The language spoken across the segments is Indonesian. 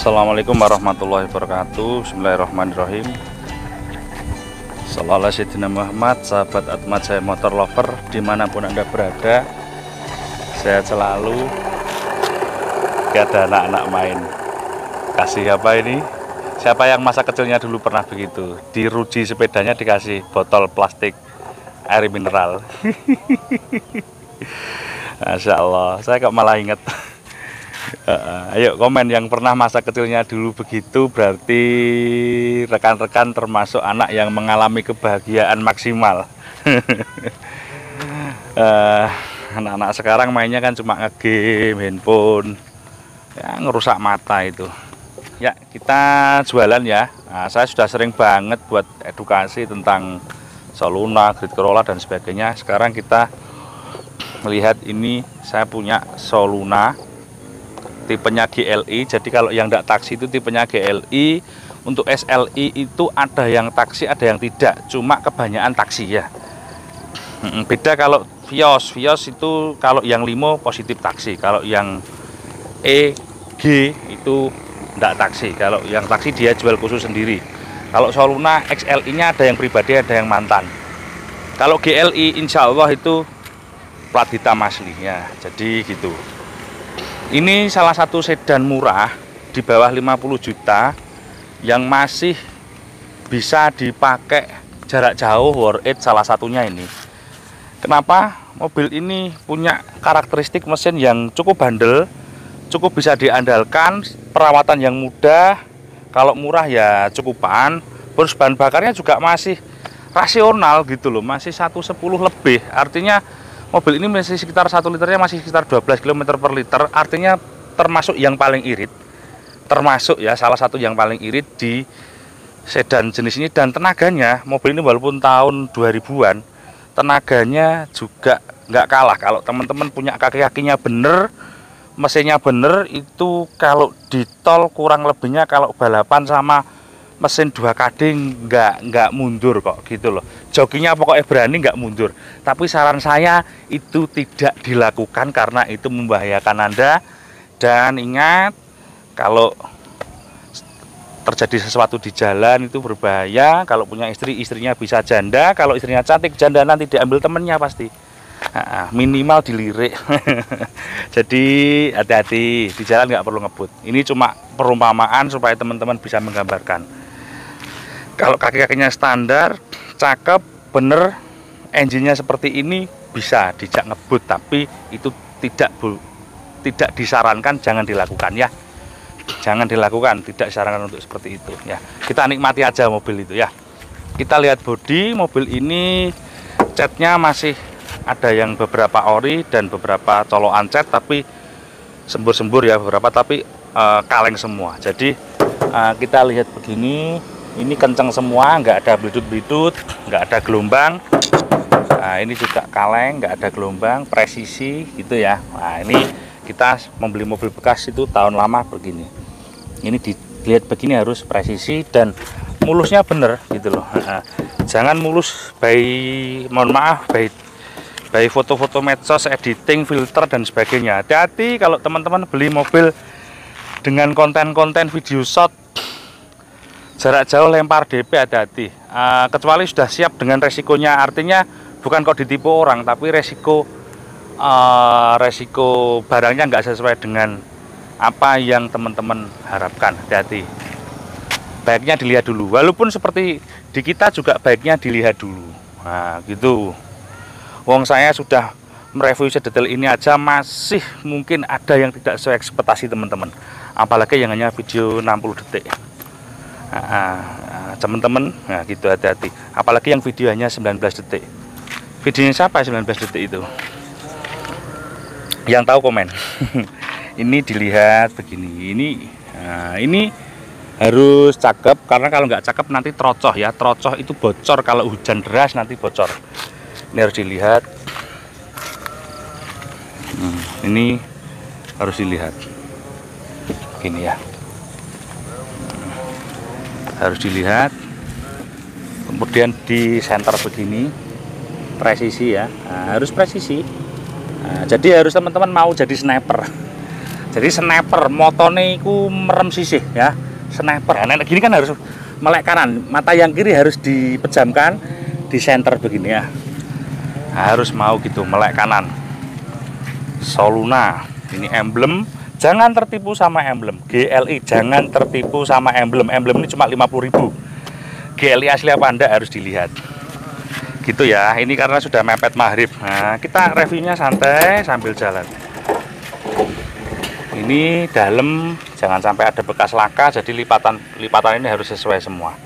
Assalamualaikum warahmatullahi wabarakatuh. Bismillahirrahmanirrahim. Sallallahu alaihi Muhammad, sahabat Atmat saya motor lover dimanapun anda berada, sehat selalu. Gak ada anak-anak main. Kasih apa ini? Siapa yang masa kecilnya dulu pernah begitu? Diruji sepedanya dikasih botol plastik air mineral. Masya Allah, saya kok malah inget. Ayo komen yang pernah masa kecilnya dulu begitu, berarti rekan-rekan termasuk anak yang mengalami kebahagiaan maksimal. Anak-anak sekarang mainnya kan cuma ngegame, handphone, ya ngerusak mata itu. Ya kita jualan ya. Nah, saya sudah sering banget buat edukasi tentang Soluna, Grid Corolla dan sebagainya. Sekarang kita melihat ini, saya punya Soluna tipenya GLI. Jadi kalau yang tidak taksi itu tipenya GLI. Untuk SLI itu ada yang taksi, ada yang tidak, cuma kebanyakan taksi ya. Beda kalau Vios itu kalau yang limo positif taksi, kalau yang EG itu tidak taksi. Kalau yang taksi dia jual khusus sendiri. Kalau Soluna XLI nya ada yang pribadi, ada yang mantan. Kalau GLI insya Allah itu plat hitam aslinya. Jadi gitu. Ini salah satu sedan murah di bawah 50 juta yang masih bisa dipakai jarak jauh, worth it salah satunya ini. Kenapa? Mobil ini punya karakteristik mesin yang cukup bandel, cukup bisa diandalkan, perawatan yang mudah, kalau murah ya cukupan, terus bahan bakarnya juga masih rasional gitu loh, masih 110 lebih, artinya mobil ini masih sekitar 1 liternya masih sekitar 12 km per liter, artinya termasuk yang paling irit, termasuk ya salah satu yang paling irit di sedan jenis ini. Dan tenaganya, mobil ini walaupun tahun 2000-an, tenaganya juga nggak kalah. Kalau teman-teman punya kaki-kakinya bener, mesinnya bener, itu kalau di tol kurang lebihnya kalau balapan sama mesin 2KD nggak mundur kok gitu loh. Jokinya pokoknya berani nggak mundur. Tapi saran saya itu tidak dilakukan karena itu membahayakan Anda. Dan ingat, kalau terjadi sesuatu di jalan itu berbahaya. Kalau punya istri, istrinya bisa janda. Kalau istrinya cantik, janda nanti diambil temennya pasti. Minimal dilirik. Jadi hati-hati di jalan, nggak perlu ngebut. Ini cuma perumpamaan supaya teman-teman bisa menggambarkan. Kalau kaki-kakinya standar, cakep, bener, engine-nya seperti ini, bisa dijak ngebut, tapi itu tidak disarankan, jangan dilakukan ya. Jangan dilakukan, tidak disarankan untuk seperti itu ya. Kita nikmati aja mobil itu ya. Kita lihat bodi mobil ini, catnya masih ada yang beberapa ori dan beberapa colokan cat, tapi sembur-sembur ya beberapa, tapi kaleng semua. Jadi kita lihat begini, ini kencang semua, nggak ada bledut-bledut, nggak ada gelombang. Nah ini juga kaleng, nggak ada gelombang, presisi gitu ya. Nah ini kita membeli mobil bekas itu tahun lama begini. Ini dilihat begini harus presisi dan mulusnya bener gitu loh. Jangan mulus mohon maaf, by foto-foto medsos, editing, filter dan sebagainya. Hati-hati kalau teman-teman beli mobil dengan konten-konten video shot jarak jauh lempar DP, hati-hati. Kecuali sudah siap dengan resikonya, artinya bukan kok ditipu orang, tapi resiko barangnya nggak sesuai dengan apa yang teman-teman harapkan. Hati-hati. Baiknya dilihat dulu. Walaupun seperti di kita juga baiknya dilihat dulu. Nah, gitu. Wong saya sudah mereview sedetail ini aja masih mungkin ada yang tidak sesuai ekspektasi teman-teman. Apalagi yang hanya video 60 detik. Teman-teman, nah gitu, hati-hati. Apalagi yang video hanya 19 detik. Videonya siapa 19 detik itu? Yang tahu komen. Ini dilihat begini. Ini harus cakep, karena kalau nggak cakep nanti trocoh ya. Trocoh itu bocor, kalau hujan deras nanti bocor. Ini harus dilihat. Ini harus dilihat. Begini ya. Harus dilihat, kemudian di center begini, presisi ya. Nah, harus presisi. Nah, jadi harus teman-teman mau jadi sniper, Jadi sniper motone iku merem sisih ya. Sniper. Nah, gini kan harus melek kanan, mata yang kiri harus dipejamkan di center begini ya. Harus mau gitu melek kanan. Soluna. Ini emblem. Jangan tertipu sama emblem. GLI jangan tertipu sama emblem. Emblem ini cuma 50.000. GLI asli apa Anda harus dilihat. Gitu ya. Ini karena sudah mepet maghrib. Nah, kita reviewnya santai sambil jalan. Ini dalam jangan sampai ada bekas laka, jadi lipatan ini harus sesuai semua.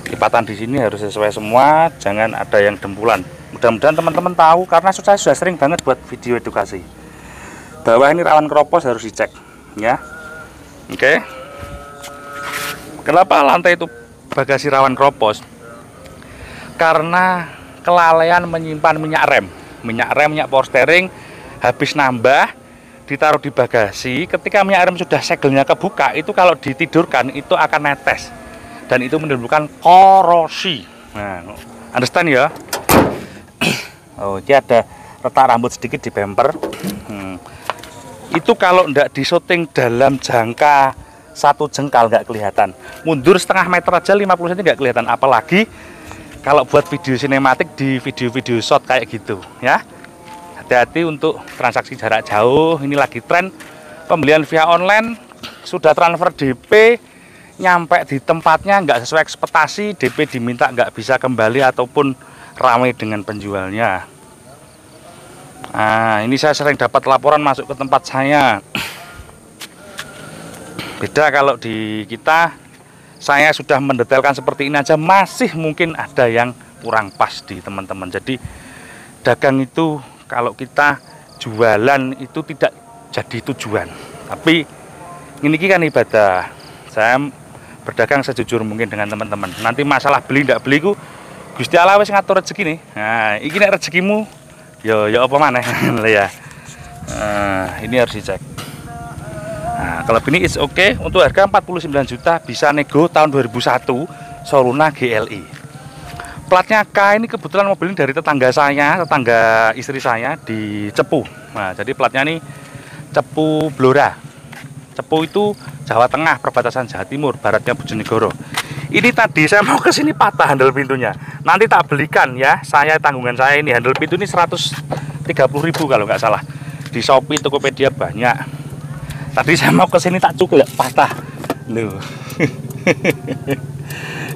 Lipatan di sini harus sesuai semua, jangan ada yang dempulan. Mudah-mudahan teman-teman tahu karena saya sudah sering banget buat video edukasi. Bawah ini rawan keropos harus dicek, ya. Oke. Kenapa lantai itu bagasi rawan keropos? Karena kelalaian menyimpan minyak rem, minyak power steering habis nambah. Ditaruh di bagasi, ketika minyak rem sudah segelnya kebuka, itu kalau ditidurkan itu akan netes dan itu menimbulkan korosi. Nah, understand ya? Oh, ini ada retak rambut sedikit di bumper. Itu kalau tidak disyuting dalam jangka 1 jengkal nggak kelihatan. Mundur setengah meter aja 50 cm nggak kelihatan. Apalagi kalau buat video sinematik di video-video shot kayak gitu, ya. Hati-hati untuk transaksi jarak jauh. Ini lagi tren pembelian via online, sudah transfer DP nyampe di tempatnya nggak sesuai ekspektasi, DP diminta nggak bisa kembali ataupun ramai dengan penjualnya. Nah, ini saya sering dapat laporan masuk ke tempat saya. Beda kalau di kita, saya sudah mendetailkan seperti ini aja masih mungkin ada yang kurang pas di teman-teman. Jadi dagang itu kalau kita jualan itu tidak jadi tujuan, tapi ini kan ibadah. Saya berdagang sejujur mungkin dengan teman-teman. Nanti masalah beli tidak beli ku Gusti Allah wis ngatur rezeki nih. Nah, ini nek rezekimu ya apa maneh ya. Nah, ini harus dicek. Nah, kalau ini it's okay untuk harga 49 juta bisa nego tahun 2001 Soluna GLI. Platnya K ini kebetulan mobil ini dari tetangga istri saya di Cepu. Nah, jadi platnya ini Cepu Blora. Cepu itu Jawa Tengah, perbatasan Jawa Timur, baratnya Bojonegoro. Ini tadi saya mau ke sini patah handle pintunya. Nanti tak belikan ya. Tanggungan saya ini handle pintu ini 130.000 kalau nggak salah. Di Shopee, Tokopedia banyak. Tadi saya mau ke sini tak cukup patah. Loh.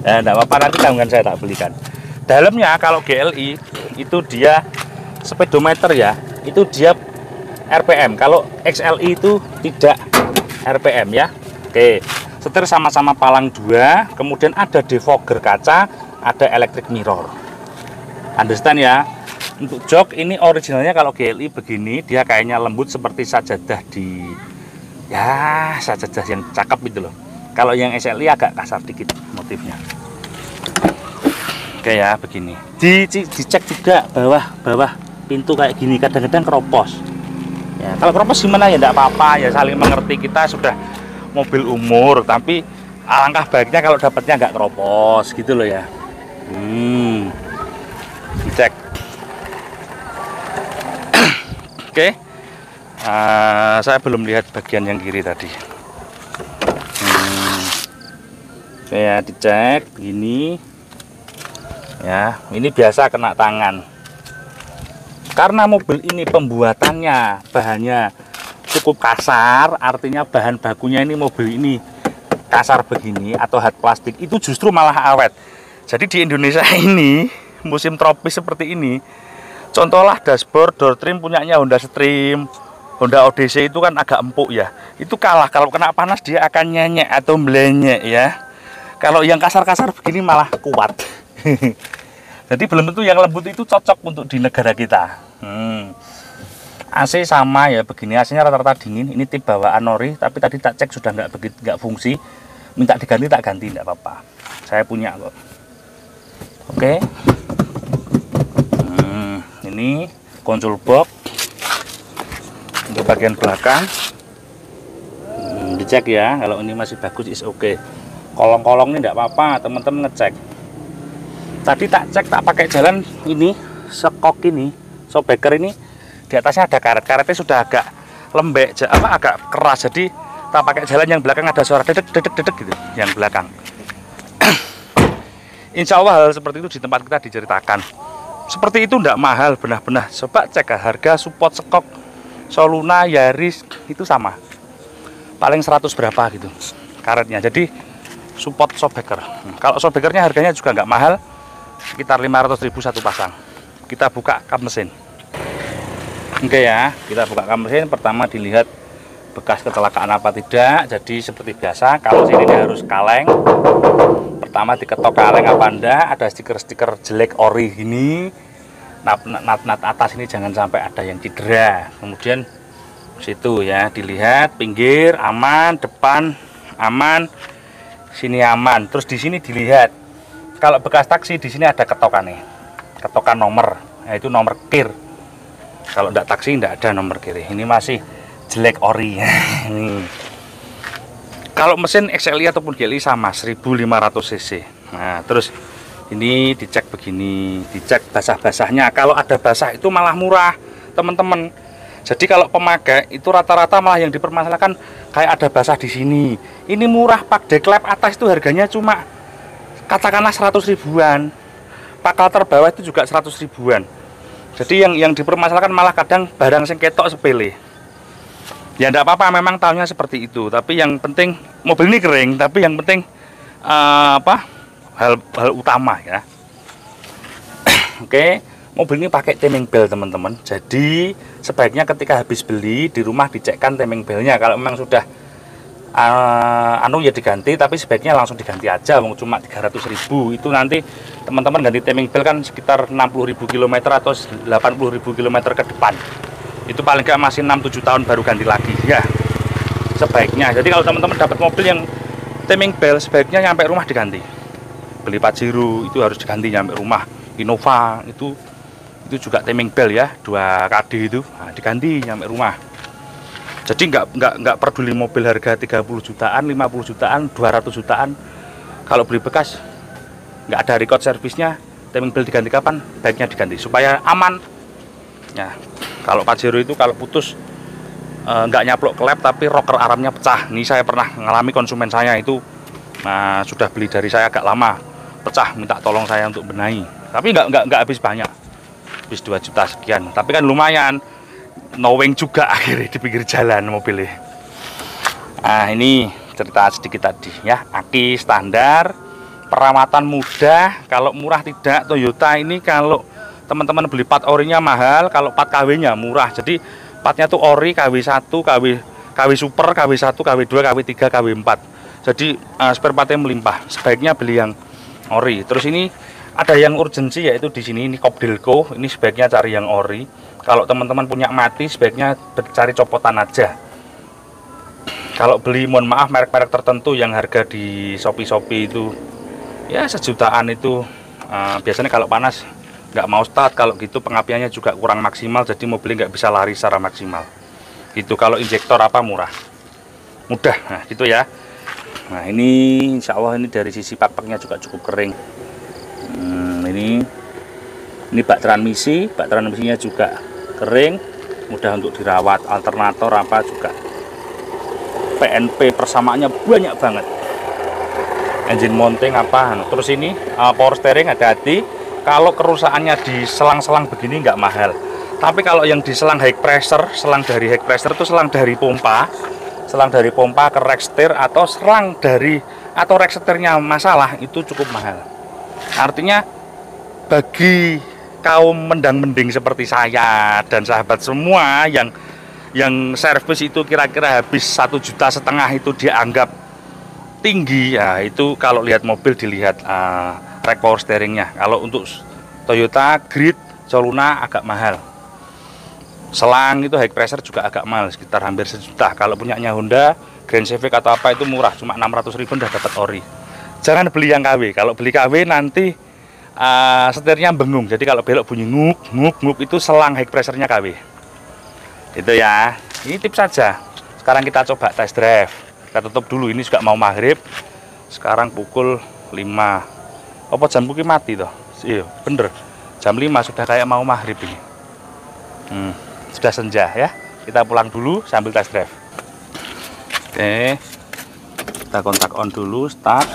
Nah, enggak apa-apa, nanti tanggungan saya tak belikan. Dalamnya kalau GLI itu dia speedometer ya, itu dia RPM. Kalau XLI itu tidak RPM ya. Oke, setir sama-sama palang 2, kemudian ada defogger kaca, ada electric mirror. Understand ya? Untuk jok ini originalnya kalau GLI begini, dia kayaknya lembut seperti sajadah sajadah yang cakep gitu loh. Kalau yang XLI agak kasar dikit motifnya. Oke ya, begini. Dicek juga bawah pintu kayak gini, kadang-kadang keropos. Ya, kalau keropos gimana ya enggak apa-apa, ya saling mengerti, kita sudah mobil umur, tapi alangkah baiknya kalau dapatnya nggak keropos gitu loh ya. Dicek. Oke. Saya belum lihat bagian yang kiri tadi. Oke ya, dicek begini. Ya, ini biasa kena tangan. Karena mobil ini pembuatannya bahannya cukup kasar, artinya bahan bakunya ini mobil ini kasar begini atau hard plastik, itu justru malah awet. Jadi di Indonesia ini musim tropis seperti ini, contohlah dashboard, door trim punyanya Honda Stream, Honda Odyssey itu kan agak empuk ya. Itu kalah, kalau kena panas dia akan nyenyek atau melenyek ya. Kalau yang kasar-kasar begini malah kuat. Jadi belum tentu yang lembut itu cocok untuk di negara kita. AC sama ya begini, AC-nya rata-rata dingin. Ini tip bawaan ori, tapi tadi tak cek sudah nggak fungsi. Minta diganti tak ganti, tidak apa-apa. Saya punya kok. Oke. Ini konsol box untuk bagian belakang. Dicek ya, kalau ini masih bagus is oke. Kolong-kolong ini tidak apa-apa, teman-teman ngecek. Tadi tak cek, tak pakai jalan ini, sekok ini, shockbreaker ini, di atasnya ada karet. Karetnya sudah agak lembek, agak keras. Jadi kita pakai jalan yang belakang ada suara dedek dedek dedek gitu, yang belakang. Insya Allah hal seperti itu di tempat kita diceritakan. Seperti itu tidak mahal, benar-benar. Coba cek harga support sekok Soluna Yaris itu sama, paling 100 berapa gitu karetnya. Jadi support shockbreaker. Kalau shockbreakernya harganya juga nggak mahal, sekitar 500.000 satu pasang. Kita buka kap mesin. Oke ya, kita buka kap mesin. Pertama dilihat bekas kecelakaan apa tidak. Jadi seperti biasa, kalau sini harus kaleng. Pertama diketok kaleng apa enggak, ada stiker-stiker jelek ori ini. Nat atas ini jangan sampai ada yang cedera. Kemudian situ ya, dilihat pinggir aman, depan aman, sini aman. Terus di sini dilihat kalau bekas taksi di sini ada ketokannya, ketokan nomor, yaitu nomor kir. Kalau enggak taksi enggak ada nomor kiri. Ini masih jelek ori. Kalau mesin XLI ataupun GLI sama 1500 cc. Nah, terus ini dicek begini, dicek basah-basahnya. Kalau ada basah itu malah murah, teman-teman. Jadi kalau pemakai itu rata-rata malah yang dipermasalahkan kayak ada basah di sini. Ini murah, pak deklep atas itu harganya cuma katakanlah 100 ribuan. Pakal terbawah itu juga 100 ribuan. Jadi yang dipermasalahkan malah kadang barang sing ketok sepele. Ya enggak apa-apa, memang tahunnya seperti itu. Tapi yang penting mobil ini kering. Tapi yang penting hal utama ya. Oke, mobil ini pakai timing belt teman-teman. Jadi sebaiknya ketika habis beli di rumah dicekkan timing belnya. Kalau memang sudah ya diganti, tapi sebaiknya langsung diganti aja. Cuma 300.000 itu nanti teman-teman ganti timing belt kan sekitar 60.000 km atau 80.000 km ke depan. Itu paling nggak masih 6-7 tahun baru ganti lagi ya, sebaiknya. Jadi kalau teman-teman dapat mobil yang timing belt, sebaiknya nyampe rumah diganti. Beli Pajero itu harus diganti nyampe rumah. Innova itu juga timing belt ya, 2KD itu, nah, diganti nyampe rumah. Jadi nggak peduli mobil harga 30 jutaan, 50 jutaan, 200 jutaan. Kalau beli bekas nggak ada record servisnya, timing belt diganti kapan, baiknya diganti supaya aman ya. Kalau Pajero itu kalau putus nggak nyaplok klep tapi rocker armnya pecah. Ini saya pernah mengalami, konsumen saya itu sudah beli dari saya agak lama, pecah, minta tolong saya untuk benahi. Tapi nggak habis banyak, habis 2 juta sekian. Tapi kan lumayan, knowing juga akhirnya di pinggir jalan mobilnya. Nah ini cerita sedikit tadi ya, aki standar, perawatan mudah. Kalau murah tidak, Toyota ini kalau teman-teman beli part orinya mahal, kalau part KW-nya murah. Jadi partnya tuh ori, KW1, KW Super, KW1, KW2, KW3, KW4. Jadi spare partnya melimpah. Sebaiknya beli yang ori. Terus ini ada yang urgensi, yaitu di sini ini Kobdelco. Ini sebaiknya cari yang ori. Kalau teman-teman punya mati, sebaiknya cari copotan aja. Kalau beli, mohon maaf, merek-merek tertentu yang harga di Shopee itu ya 1 jutaan itu biasanya kalau panas nggak mau start. Kalau gitu pengapiannya juga kurang maksimal, jadi mobilnya nggak bisa lari secara maksimal gitu. Kalau injektor mudah, nah gitu ya. Nah ini insya Allah ini dari sisi paknya juga cukup kering. Ini bak transmisinya juga kering, mudah untuk dirawat. Alternator juga PNP persamaannya banyak banget. Engine mounting terus ini power steering, hati-hati. Kalau kerusakannya di selang-selang begini nggak mahal. Tapi kalau yang di selang high pressure, selang dari high pressure itu selang dari pompa ke rack setir, atau rack setirnya masalah, itu cukup mahal. Artinya bagi kaum mendang-mending seperti saya dan sahabat semua yang servis itu kira-kira habis 1,5 juta itu dianggap tinggi ya. Itu kalau lihat mobil dilihat rack power steeringnya. Kalau untuk Toyota Grid, Soluna agak mahal. Selang itu high pressure juga agak mahal, sekitar hampir 1 juta. Kalau punyanya Honda Grand Civic atau apa itu murah, cuma 600.000 udah dapat ori. Jangan beli yang KW. Kalau beli KW nanti setirnya bengung. Jadi kalau belok bunyi nguk itu selang high pressure-nya KW. Itu ya. Ini tips saja. Sekarang kita coba test drive. Kita tutup dulu, ini juga mau maghrib. Sekarang pukul 5. Apa jam buki mati toh? Iya, bener. Jam 5 sudah kayak mau maghrib ini. Sudah senja ya. kita pulang dulu sambil test drive. Oke, kita kontak on dulu, start.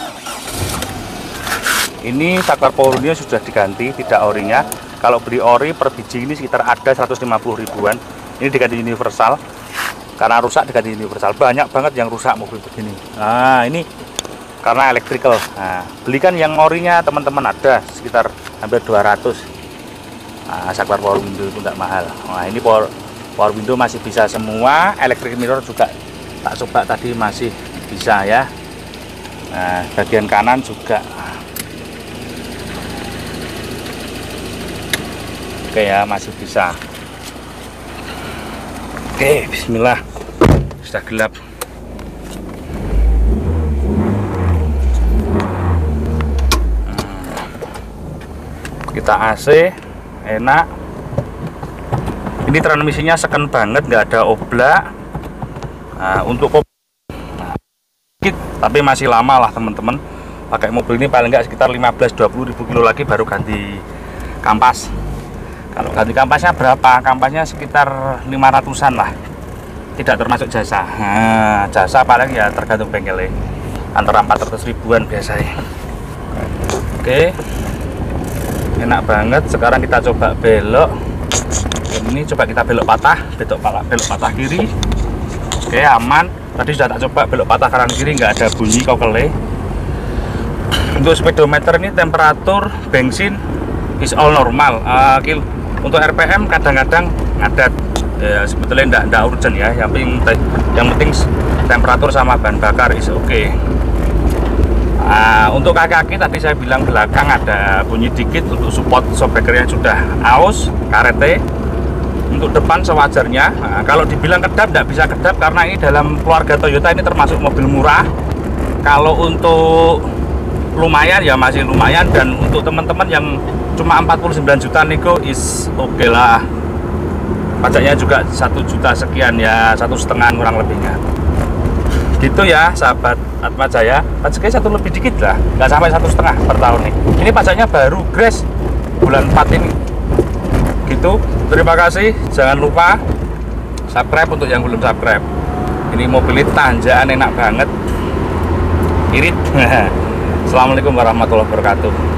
Ini saklar powernya sudah diganti, tidak orinya. Kalau beli ori per biji ini sekitar ada 150 ribuan. Ini diganti universal, karena rusak diganti universal. Banyak banget yang rusak mobil begini. Nah ini karena electrical. Nah, belikan yang orinya teman-teman, ada sekitar hampir 200. Nah, saklar power window itu tidak mahal. Nah ini power window masih bisa semua, electric mirror juga tak coba tadi masih bisa ya. Nah bagian kanan juga. Oke ya, masih bisa. Oke, bismillah. Sudah gelap. Kita AC, enak. Ini transmisinya seken banget, nggak ada oblak. Nah, untuk sedikit, tapi masih lama lah teman-teman. Pakai mobil ini paling nggak sekitar 15-20 ribu kilo lagi baru ganti kampas. Kalau ganti kampasnya berapa? Kampasnya sekitar 500-an lah, tidak termasuk jasa. Nah, jasa paling ya tergantung bengkelnya, antara 400 ribuan biasanya. Oke, enak banget. Sekarang kita coba belok. Ini coba kita belok patah kiri. Oke, aman. Tadi sudah tak coba belok patah kanan kiri, nggak ada bunyi kokele. Untuk speedometer ini temperatur bensin is all normal. Untuk RPM kadang-kadang ngadat, ya, sebetulnya enggak urgent ya. Yang penting temperatur sama bahan bakar is oke. Untuk kaki-kaki tadi saya bilang belakang ada bunyi dikit untuk support shockbreaker yang sudah aus karete. Untuk depan sewajarnya. Kalau dibilang kedap, tidak bisa kedap karena ini dalam keluarga Toyota ini termasuk mobil murah. Kalau untuk lumayan ya masih lumayan, dan untuk teman-teman yang cuma 49 juta nego is oke lah. Pajaknya juga 1 juta sekian ya, 1,5 kurang lebihnya. Gitu ya sahabat Atma Jaya, pajaknya 1 lebih dikit lah, nggak sampai 1,5 per tahun nih. Ini pajaknya baru grace bulan 4 ini. Gitu. Terima kasih. Jangan lupa subscribe untuk yang belum subscribe. Ini mobil tanjakan enak banget, irit. Assalamualaikum warahmatullahi wabarakatuh.